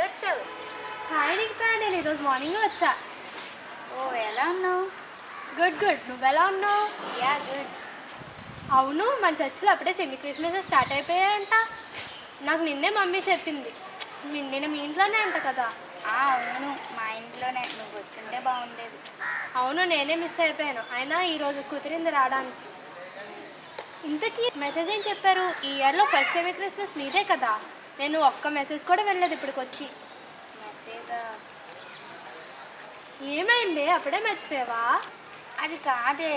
ఎప్పుడొచ్చావు? Hi రిక్తా, నేను ఈరోజు morning వచ్చా. ఓ, ఎలా ఉన్నావు? గుడ్ గుడ్, నువ్వెలా ఉన్నావు? Yeah good. అవును, మన చర్చిలో అప్పుడే సెమీ క్రిస్మస్ స్టార్ట్ అయిపోయాయంట. నాకు నిన్నే మమ్మీ చెప్పింది. నిన్న మీ ఇంట్లోనే అంట కదా? అవును, మా ఇంట్లోనే. నువ్వు వచ్చింటే బాగుండేది. అవును, నేనే మిస్ అయిపోయాను. అయినా ఈరోజు కుదిరింది రావడానికి. ఇంతకీ మెసేజ్ ఏం చెప్పారు? ఈ ఇయర్లో ఫస్ట్ సెమీ క్రిస్మస్ మీదే కదా? నేను ఒక్క మెసేజ్ కూడా వెళ్ళలేదు ఇప్పటికి వచ్చి. మెసేజా? ఏమైంది, అప్పుడే మర్చిపోయావా? అది కాదే.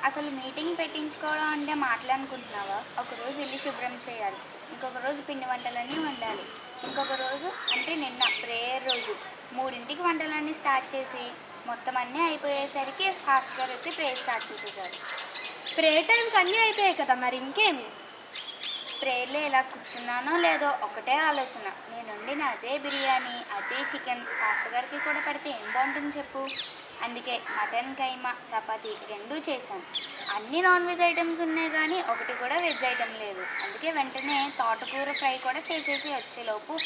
అసలు మీటింగ్ పెట్టించుకోవడం అంటే మాట్లాడుకుంటున్నావా? ఒకరోజు ఇల్లు శుభ్రం చేయాలి, ఇంకొక రోజు పిండి వంటలన్నీ వండాలి, ఇంకొక రోజు అంటే నిన్న ప్రేయర్ రోజు 3ంటికి వంటలన్నీ స్టార్ట్ చేసి మొత్తం అన్నీ అయిపోయేసరికి ఫాస్ట్ గారు వచ్చి ప్రేయర్ స్టార్ట్ చేసేసారు. ప్రే టైంకి అన్నీ అయిపోయాయి కదా, మరి ఇంకేమి? ప్రేయర్లో ఎలా కూర్చున్నానో లేదో ఒకటే ఆలోచన. నేను వండిన అదే బిర్యానీ, అదే చికెన్ పాస్టర్ గారికి కూడా పెడితే ఏం బాగుంటుంది చెప్పు. అందుకే మటన్ కైమా, చపాతీ 2 చేశాను. అన్ని నాన్ వెజ్ ఐటమ్స్ ఉన్నాయి కానీ ఒకటి కూడా వెజ్ ఐటమ్ లేదు. అందుకే వెంటనే తోటకూర ఫ్రై కూడా చేసేసి వచ్చేలోపు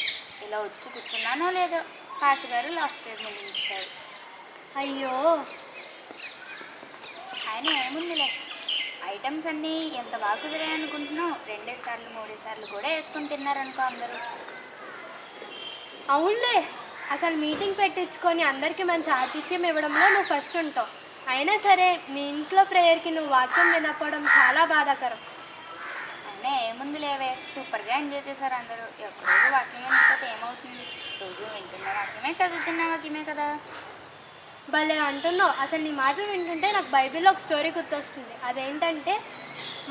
ఇలా వచ్చి కూర్చున్నానో లేదో పాస్టర్ గారు లాస్ట్ ప్రేయర్ ముగించారు. అయ్యో, ఆయన ఏముందిలే, ఐటమ్స్ అన్నీ ఎంత బాగా కుదిరాయి అనుకుంటున్నావు. 2 సార్లు 3 సార్లు కూడా వేసుకుని తిన్నారనుకో అందరూ. అవునులే, అసలు మీటింగ్ పెట్టించుకొని అందరికీ మంచి ఆతిథ్యం ఇవ్వడంలో నువ్వు ఫస్ట్ ఉంటావు. అయినా సరే మీ ఇంట్లో ప్రేయర్కి నువ్వు వాక్యం వినకపోవడం చాలా బాధాకరం. అయినా ఏముంది లేవే, సూపర్గా ఎంజాయ్ చేశారు అందరూ. ఒక్కరోజు వాక్యం వినకపోతే ఏమవుతుంది? రోజు వింటున్న వాక్యమే, చదువుతున్న వాక్యమే కదా. భలే అంటున్నావు. అసలు నీ మాటలు వింటుంటే నాకు బైబిల్లో ఒక స్టోరీ గుర్తొస్తుంది. అదేంటంటే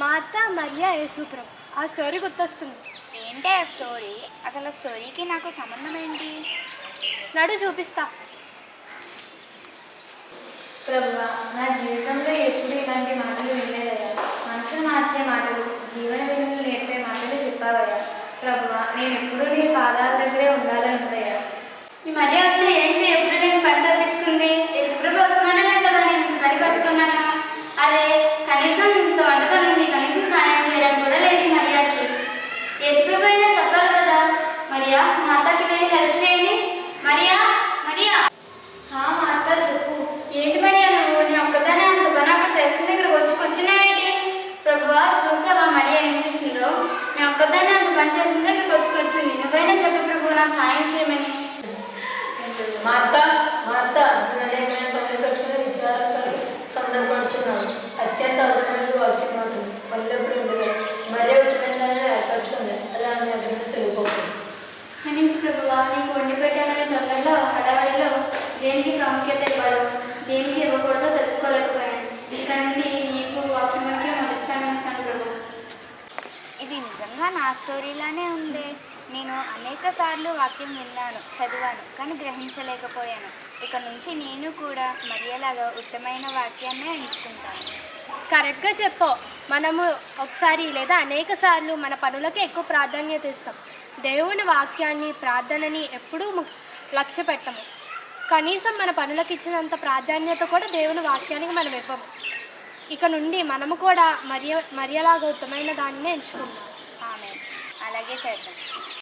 మార్తా మరియా యేసుప్రభు. ఆ స్టోరీ గుర్తొస్తుంది. ఏంటి ఆ స్టోరీ? అసలు ఆ స్టోరీకి నాకు సంబంధం ఏంటి? నడు చూపిస్తా. ప్రభువా, నా జీవితంలో ఎప్పుడు ఇలాంటి మాటలు వినలేదయ్యా. మనసును మార్చే మాటలు, జీవన విలువలు నేర్పే మాటలు చెప్పావయ్యా. ప్రభువా, నేను ఎప్పుడూ నీ పాదాల దగ్గరే ఉండాలని ఉందయ్యా. ఈ మరీ వద్దు, ఏంటి ఎప్పుడు నేను పని తప్పించుకుంది? యేసుప్రభు వస్తున్నాడనే కదా నేను ఇంత పని పట్టుకున్నాను. అరే, కనీసం ఇంత వంటకాలు ఉంది, కనీసం సాయం చేయడానికి కూడా లేదు ఈ మరియాకి. యేసుప్రభు అయినా చెప్పాలి కదా, మరియా మా అత్తకి వెళ్ళి హెల్ప్ చేయని. మరియా, మరియా. మా అత్త చెప్పు. ఏంటి మరియా నువ్వు? నీ ఒక్కదానే అంత పని అక్కడ చేస్తుంది, ఇక్కడికి వచ్చి కూర్చున్నావేంటి? ప్రభువా, చూసావా మరియా ఏం చేసిందో? నేను ఒక్కదానే అంత పని చేస్తుంది, ఇక్కడికి వచ్చి కూర్చుంది. నువ్వైనా చెప్పు ప్రభు, నాకు సాయం చేయమని. మార్త, అనేకమైన పనులు పెట్టుకుని విచారంతో తొందరపడుచున్నాను. అత్యంత అవసరమైన వాక్యం అవుతుంది. పనులెప్పుడు ఉండగా మరీ ఉచితంగానే ఏర్పరచుకుంది. అలా మీ అభివృద్ధి తెలియపోతుంది. క్షమించు ప్రభువా, నీకు వండి పెట్టాలని తొందరలో హడావడిలో దేనికి ప్రాముఖ్యత ఇవ్వాలో, దేనికి ఇవ్వకూడదో తెలుసుకోలేకపోయాను. ఇక నుండి నీకు వాక్యములకే మొదటి స్థానం ఇస్తాను ప్రభు. ఇది నిజంగా నా స్టోరీలానే ఉంది. నేను అనేక సార్లు వాక్యం విన్నాను, చదివాను, కానీ గ్రహించలేకపోయాను. ఇక నుంచి నేను కూడా మరియలాగా ఉత్తమైన వాక్యాన్నే ఎంచుకుంటాను. కరెక్ట్గా చెప్పు. మనము ఒకసారి లేదా అనేక సార్లు మన పనులకే ఎక్కువ ప్రాధాన్యత ఇస్తాం. దేవుని వాక్యాన్ని, ప్రార్థనని ఎప్పుడూ లక్ష్య పెట్టము. కనీసం మన పనులకు ఇచ్చినంత ప్రాధాన్యత కూడా దేవుని వాక్యానికి మనం ఇవ్వము. ఇక నుండి మనము కూడా మరియలాగా ఉత్తమైన దానినే ఎంచుకుందాం. ఆమె అలాగే చేద్దాం.